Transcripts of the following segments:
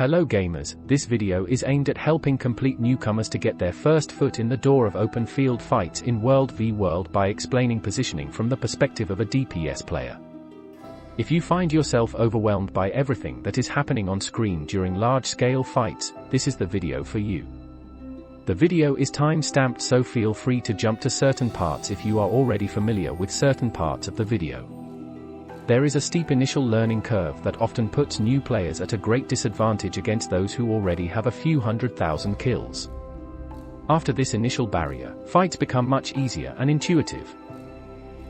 Hello gamers, this video is aimed at helping complete newcomers to get their first foot in the door of open field fights in World v World by explaining positioning from the perspective of a DPS player. If you find yourself overwhelmed by everything that is happening on screen during large-scale fights, this is the video for you. The video is time-stamped, so feel free to jump to certain parts if you are already familiar with certain parts of the video. There is a steep initial learning curve that often puts new players at a great disadvantage against those who already have a few 100,000 kills. After this initial barrier, fights become much easier and intuitive.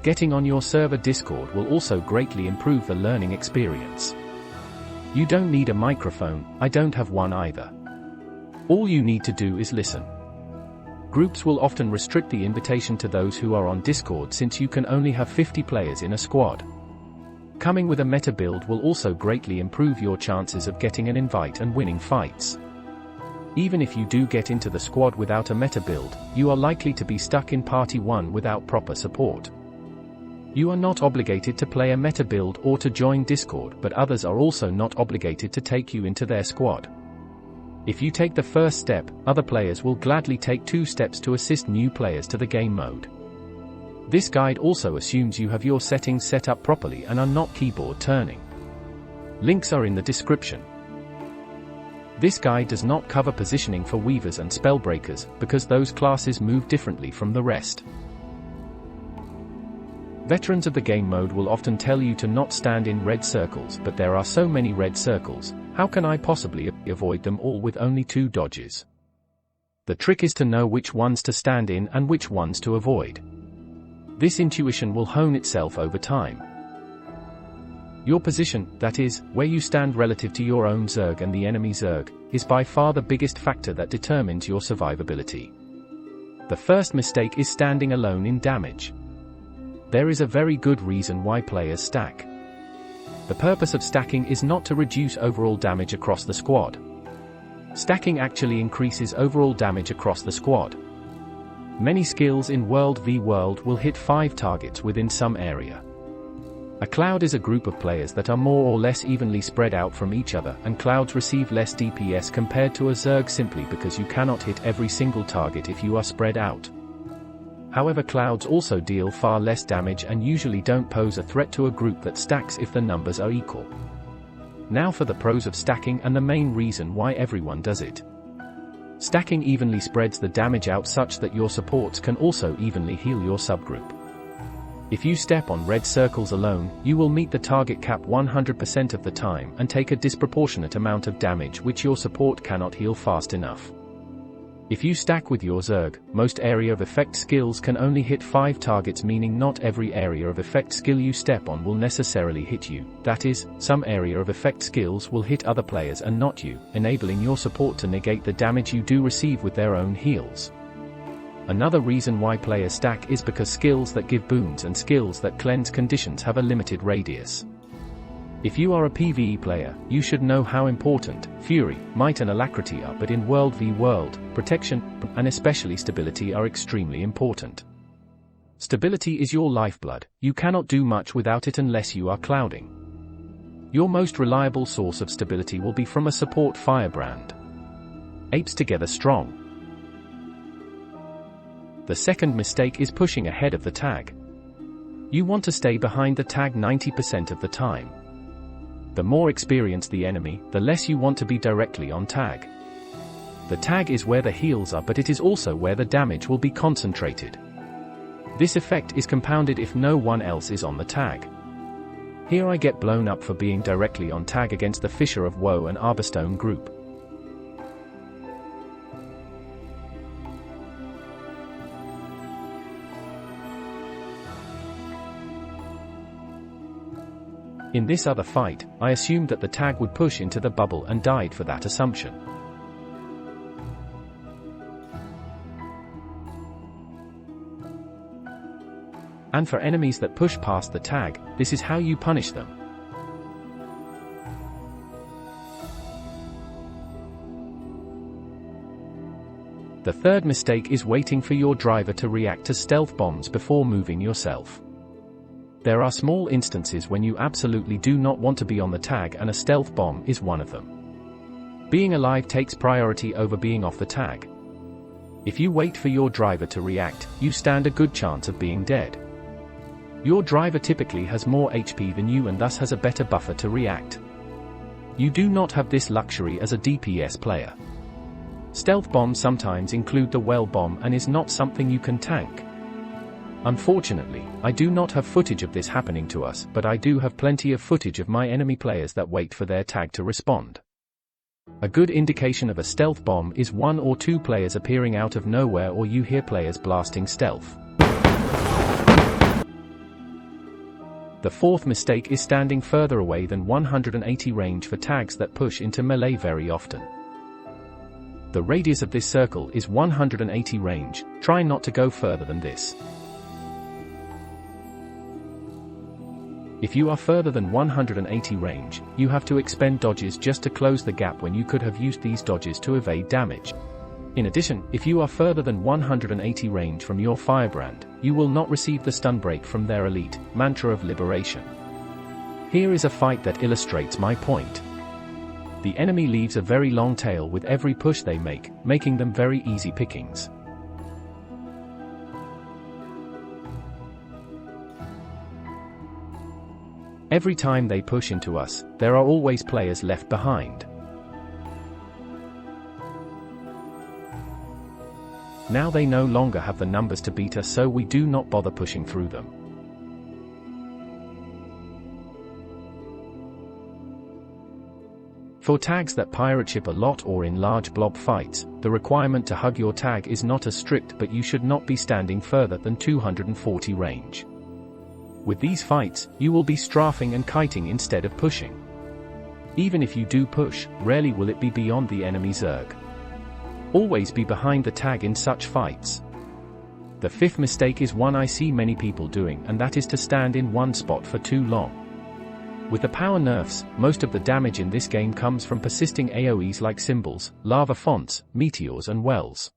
Getting on your server Discord will also greatly improve the learning experience. You don't need a microphone, I don't have one either. All you need to do is listen. Groups will often restrict the invitation to those who are on Discord since you can only have 50 players in a squad. Coming with a meta build will also greatly improve your chances of getting an invite and winning fights. Even if you do get into the squad without a meta build, you are likely to be stuck in Party 1 without proper support. You are not obligated to play a meta build or to join Discord, but others are also not obligated to take you into their squad. If you take the first step, other players will gladly take 2 steps to assist new players to the game mode. This guide also assumes you have your settings set up properly and are not keyboard turning. Links are in the description. This guide does not cover positioning for weavers and spellbreakers, because those classes move differently from the rest. Veterans of the game mode will often tell you to not stand in red circles, but there are so many red circles, how can I possibly avoid them all with only 2 dodges? The trick is to know which ones to stand in and which ones to avoid. This intuition will hone itself over time. Your position, that is, where you stand relative to your own Zerg and the enemy Zerg, is by far the biggest factor that determines your survivability. The first mistake is standing alone in damage. There is a very good reason why players stack. The purpose of stacking is not to reduce overall damage across the squad. Stacking actually increases overall damage across the squad. Many skills in World v World will hit 5 targets within some area. A cloud is a group of players that are more or less evenly spread out from each other, and clouds receive less DPS compared to a Zerg simply because you cannot hit every single target if you are spread out. However, clouds also deal far less damage and usually don't pose a threat to a group that stacks if the numbers are equal. Now for the pros of stacking and the main reason why everyone does it. Stacking evenly spreads the damage out such that your supports can also evenly heal your subgroup. If you step on red circles alone, you will meet the target cap 100% of the time and take a disproportionate amount of damage which your support cannot heal fast enough. If you stack with your Zerg, most area of effect skills can only hit 5 targets, meaning not every area of effect skill you step on will necessarily hit you, that is, some area of effect skills will hit other players and not you, enabling your support to negate the damage you do receive with their own heals. Another reason why players stack is because skills that give boons and skills that cleanse conditions have a limited radius. If you are a PvE player, you should know how important Fury, Might and Alacrity are, but in World v World, protection, and especially stability are extremely important. Stability is your lifeblood, you cannot do much without it unless you are clouding. Your most reliable source of stability will be from a support firebrand. Apes together strong. The second mistake is pushing ahead of the tag. You want to stay behind the tag 90% of the time. The more experienced the enemy, the less you want to be directly on tag. The tag is where the heals are, but it is also where the damage will be concentrated. This effect is compounded if no one else is on the tag. Here I get blown up for being directly on tag against the Fisher of Woe and Arborstone group. In this other fight, I assumed that the tag would push into the bubble and died for that assumption. And for enemies that push past the tag, this is how you punish them. The third mistake is waiting for your driver to react to stealth bombs before moving yourself. There are small instances when you absolutely do not want to be on the tag, and a stealth bomb is one of them. Being alive takes priority over being off the tag. If you wait for your driver to react, you stand a good chance of being dead. Your driver typically has more HP than you and thus has a better buffer to react. You do not have this luxury as a DPS player. Stealth bombs sometimes include the well bomb and is not something you can tank. Unfortunately, I do not have footage of this happening to us, but I do have plenty of footage of my enemy players that wait for their tag to respond. A good indication of a stealth bomb is 1 or 2 players appearing out of nowhere, or you hear players blasting stealth. The fourth mistake is standing further away than 180 range for tags that push into melee very often. The radius of this circle is 180 range, try not to go further than this. If you are further than 180 range, you have to expend dodges just to close the gap when you could have used these dodges to evade damage. In addition, if you are further than 180 range from your firebrand, you will not receive the stun break from their elite, Mantra of Liberation. Here is a fight that illustrates my point. The enemy leaves a very long tail with every push they make, making them very easy pickings. Every time they push into us, there are always players left behind. Now they no longer have the numbers to beat us, so we do not bother pushing through them. For tags that pirate ship a lot or in large blob fights, the requirement to hug your tag is not as strict, but you should not be standing further than 240 range. With these fights, you will be strafing and kiting instead of pushing. Even if you do push, rarely will it be beyond the enemy Zerg. Always be behind the tag in such fights. The fifth mistake is one I see many people doing, and that is to stand in one spot for too long. With the power nerfs, most of the damage in this game comes from persisting AoEs like symbols, lava fonts, meteors and wells.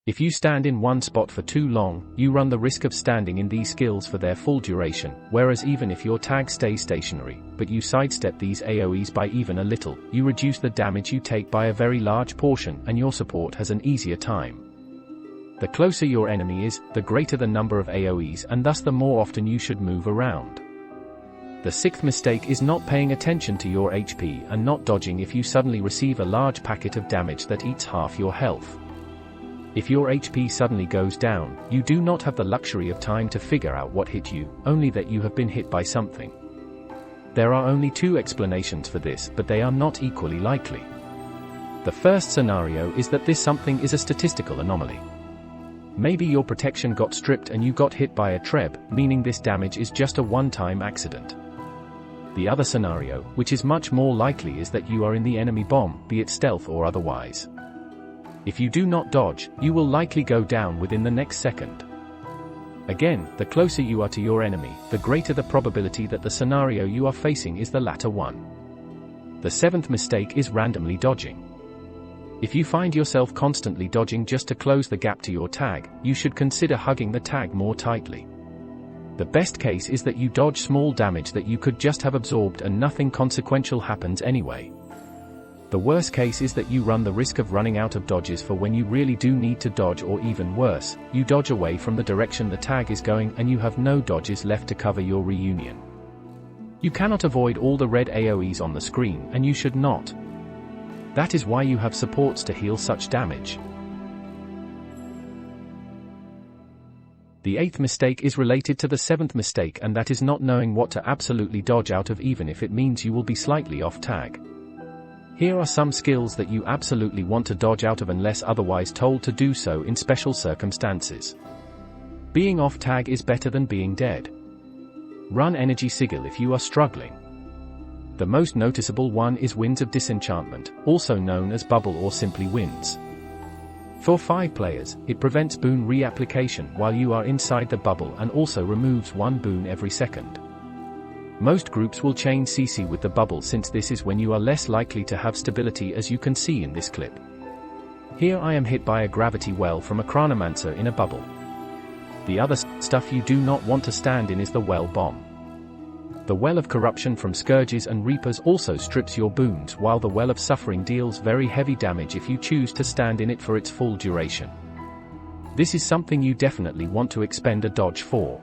If you stand in one spot for too long, you run the risk of standing in these skills for their full duration, whereas even if your tag stays stationary, but you sidestep these AoEs by even a little, you reduce the damage you take by a very large portion and your support has an easier time. The closer your enemy is, the greater the number of AoEs and thus the more often you should move around. The sixth mistake is not paying attention to your HP and not dodging if you suddenly receive a large packet of damage that eats half your health. If your HP suddenly goes down, you do not have the luxury of time to figure out what hit you, only that you have been hit by something. There are only 2 explanations for this, but they are not equally likely. The first scenario is that this something is a statistical anomaly. Maybe your protection got stripped and you got hit by a treb, meaning this damage is just a one-time accident. The other scenario, which is much more likely, is that you are in the enemy bomb, be it stealth or otherwise. If you do not dodge, you will likely go down within the next second. Again, the closer you are to your enemy, the greater the probability that the scenario you are facing is the latter one. The seventh mistake is randomly dodging. If you find yourself constantly dodging just to close the gap to your tag, you should consider hugging the tag more tightly. The best case is that you dodge small damage that you could just have absorbed and nothing consequential happens anyway. The worst case is that you run the risk of running out of dodges for when you really do need to dodge, or even worse, you dodge away from the direction the tag is going and you have no dodges left to cover your reunion. You cannot avoid all the red AoEs on the screen, and you should not. That is why you have supports to heal such damage. The eighth mistake is related to the seventh mistake, and that is not knowing what to absolutely dodge out of, even if it means you will be slightly off tag. Here are some skills that you absolutely want to dodge out of unless otherwise told to do so in special circumstances. Being off tag is better than being dead. Run energy sigil if you are struggling. The most noticeable one is Winds of Disenchantment, also known as Bubble or simply Winds. For 5 players, it prevents boon reapplication while you are inside the bubble and also removes 1 boon every second. Most groups will chain CC with the bubble, since this is when you are less likely to have stability, as you can see in this clip. Here I am hit by a gravity well from a Chronomancer in a bubble. The other stuff you do not want to stand in is the well bomb. The Well of Corruption from Scourges and Reapers also strips your boons, while the Well of Suffering deals very heavy damage if you choose to stand in it for its full duration. This is something you definitely want to expend a dodge for.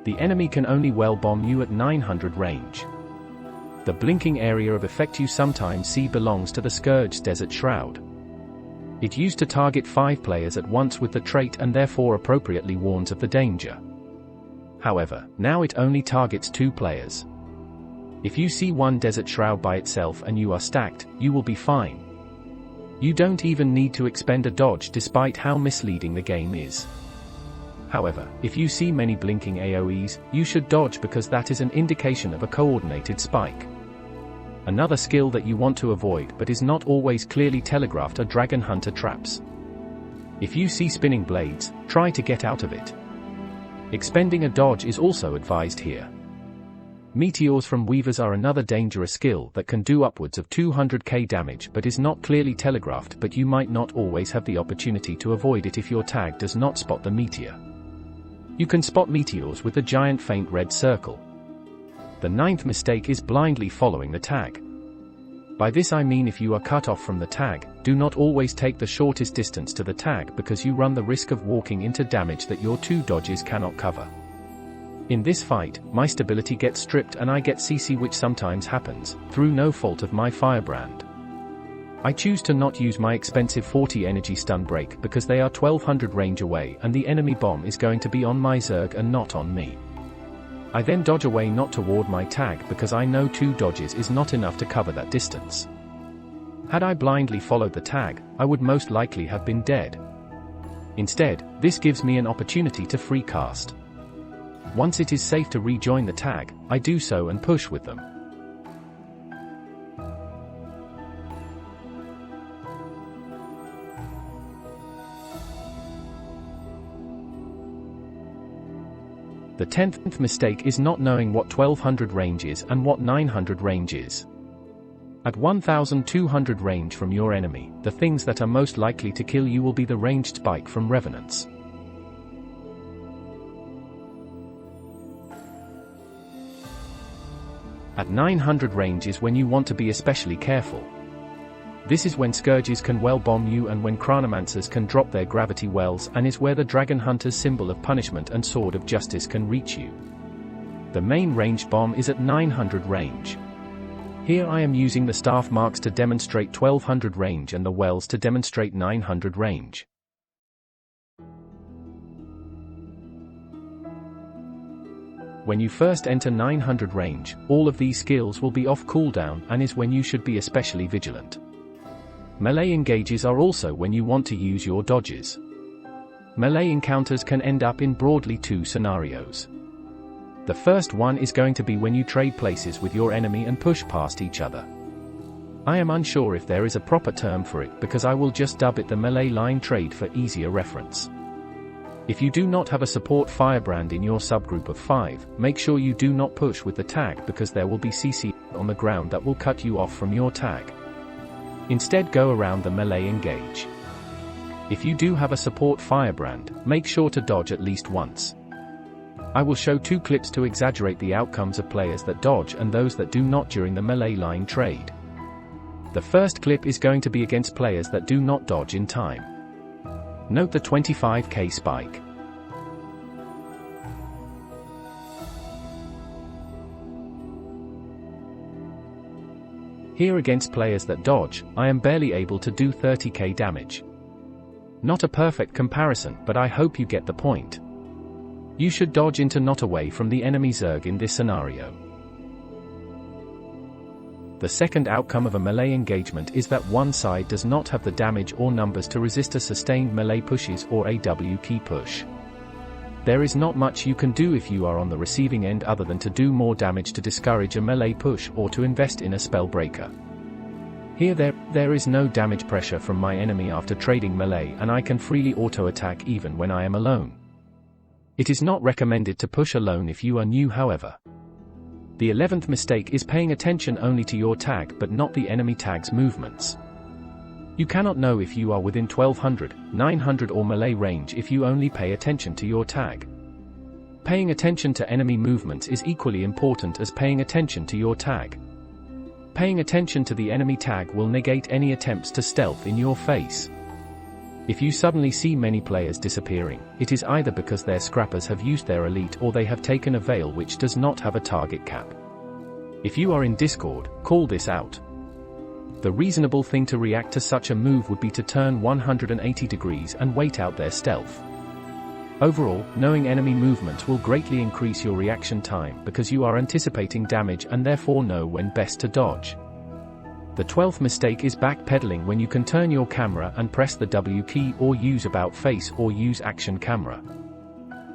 The enemy can only well bomb you at 900 range. The blinking area of effect you sometimes see belongs to the Scourge's Desert Shroud. It used to target 5 players at once with the trait and therefore appropriately warns of the danger. However, now it only targets 2 players. If you see one Desert Shroud by itself and you are stacked, you will be fine. You don't even need to expend a dodge despite how misleading the game is. However, if you see many blinking AoEs, you should dodge because that is an indication of a coordinated spike. Another skill that you want to avoid but is not always clearly telegraphed are Dragon Hunter traps. If you see spinning blades, try to get out of it. Expending a dodge is also advised here. Meteors from Weavers are another dangerous skill that can do upwards of 200k damage but is not clearly telegraphed, but you might not always have the opportunity to avoid it if your tag does not spot the meteor. You can spot meteors with the giant faint red circle. The 9th mistake is blindly following the tag. By this I mean if you are cut off from the tag, do not always take the shortest distance to the tag because you run the risk of walking into damage that your 2 dodges cannot cover. In this fight, my stability gets stripped and I get CC, which sometimes happens, through no fault of my firebrand. I choose to not use my expensive 40 energy stun break because they are 1200 range away and the enemy bomb is going to be on my Zerg and not on me. I then dodge away not toward my tag because I know 2 dodges is not enough to cover that distance. Had I blindly followed the tag, I would most likely have been dead. Instead, this gives me an opportunity to free cast. Once it is safe to rejoin the tag, I do so and push with them. The 10th mistake is not knowing what 1200 range is and what 900 range is. At 1200 range from your enemy, the things that are most likely to kill you will be the ranged spike from Revenants. At 900 range is when you want to be especially careful. This is when Scourges can well bomb you and when Chronomancers can drop their gravity wells, and is where the Dragon Hunter's symbol of punishment and Sword of Justice can reach you. The main ranged bomb is at 900 range. Here I am using the staff marks to demonstrate 1200 range and the wells to demonstrate 900 range. When you first enter 900 range, all of these skills will be off cooldown and is when you should be especially vigilant. Melee engages are also when you want to use your dodges. Melee encounters can end up in broadly 2 scenarios. The first one is going to be when you trade places with your enemy and push past each other. I am unsure if there is a proper term for it because I will just dub it the melee line trade for easier reference. If you do not have a support firebrand in your subgroup of 5, make sure you do not push with the tag because there will be CC on the ground that will cut you off from your tag. Instead, go around the melee engage. If you do have a support firebrand, make sure to dodge at least once. I will show 2 clips to exaggerate the outcomes of players that dodge and those that do not during the melee line trade. The first clip is going to be against players that do not dodge in time. Note the 25k spike. Here against players that dodge, I am barely able to do 30k damage. Not a perfect comparison, but I hope you get the point. You should dodge into not away from the enemy Zerg in this scenario. The second outcome of a melee engagement is that one side does not have the damage or numbers to resist a sustained melee pushes or a W key push. There is not much you can do if you are on the receiving end other than to do more damage to discourage a melee push or to invest in a spell breaker. Here there is no damage pressure from my enemy after trading melee, and I can freely auto-attack even when I am alone. It is not recommended to push alone if you are new, however. The 11th mistake is paying attention only to your tag but not the enemy tag's movements. You cannot know if you are within 1200, 900 or melee range if you only pay attention to your tag. Paying attention to enemy movements is equally important as paying attention to your tag. Paying attention to the enemy tag will negate any attempts to stealth in your face. If you suddenly see many players disappearing, it is either because their scrappers have used their elite or they have taken a veil which does not have a target cap. If you are in Discord, call this out. The reasonable thing to react to such a move would be to turn 180 degrees and wait out their stealth. Overall, knowing enemy movement will greatly increase your reaction time because you are anticipating damage and therefore know when best to dodge. The 12th mistake is backpedaling when you can turn your camera and press the W key or use about face or use action camera.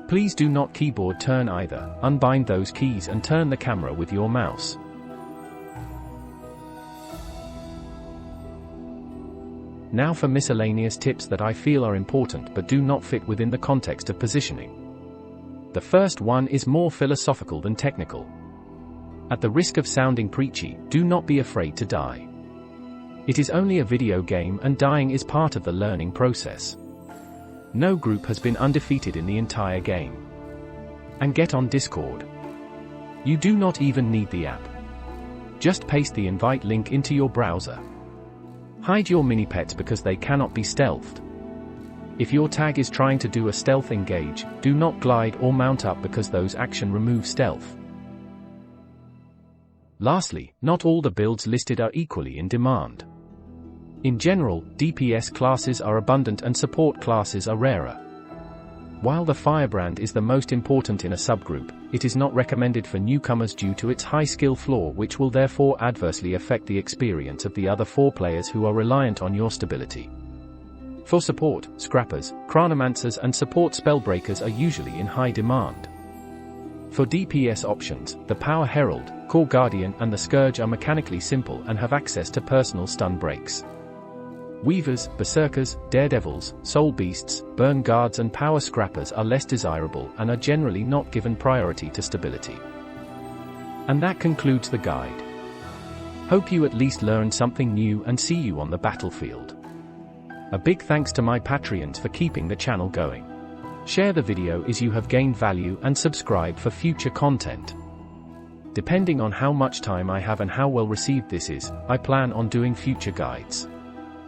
Please do not keyboard turn either, unbind those keys and turn the camera with your mouse. Now for miscellaneous tips that I feel are important but do not fit within the context of positioning. The first one is more philosophical than technical. At the risk of sounding preachy, do not be afraid to die. It is only a video game and dying is part of the learning process. No group has been undefeated in the entire game. And get on Discord. You do not even need the app. Just paste the invite link into your browser. Hide your mini-pets because they cannot be stealthed. If your tag is trying to do a stealth engage, do not glide or mount up because those action remove stealth. Lastly, not all the builds listed are equally in demand. In general, DPS classes are abundant and support classes are rarer. While the firebrand is the most important in a subgroup, it is not recommended for newcomers due to its high skill floor, which will therefore adversely affect the experience of the other 4 players who are reliant on your stability. For support, scrappers, chronomancers and support spellbreakers are usually in high demand. For DPS options, the Power Herald, Core Guardian and the Scourge are mechanically simple and have access to personal stun breaks. Weavers, Berserkers, Daredevils, Soul Beasts, Burn Guards and Power Scrappers are less desirable and are generally not given priority to stability. And that concludes the guide. Hope you at least learned something new and see you on the battlefield. A big thanks to my Patreons for keeping the channel going. Share the video if you have gained value and subscribe for future content. Depending on how much time I have and how well received this is, I plan on doing future guides.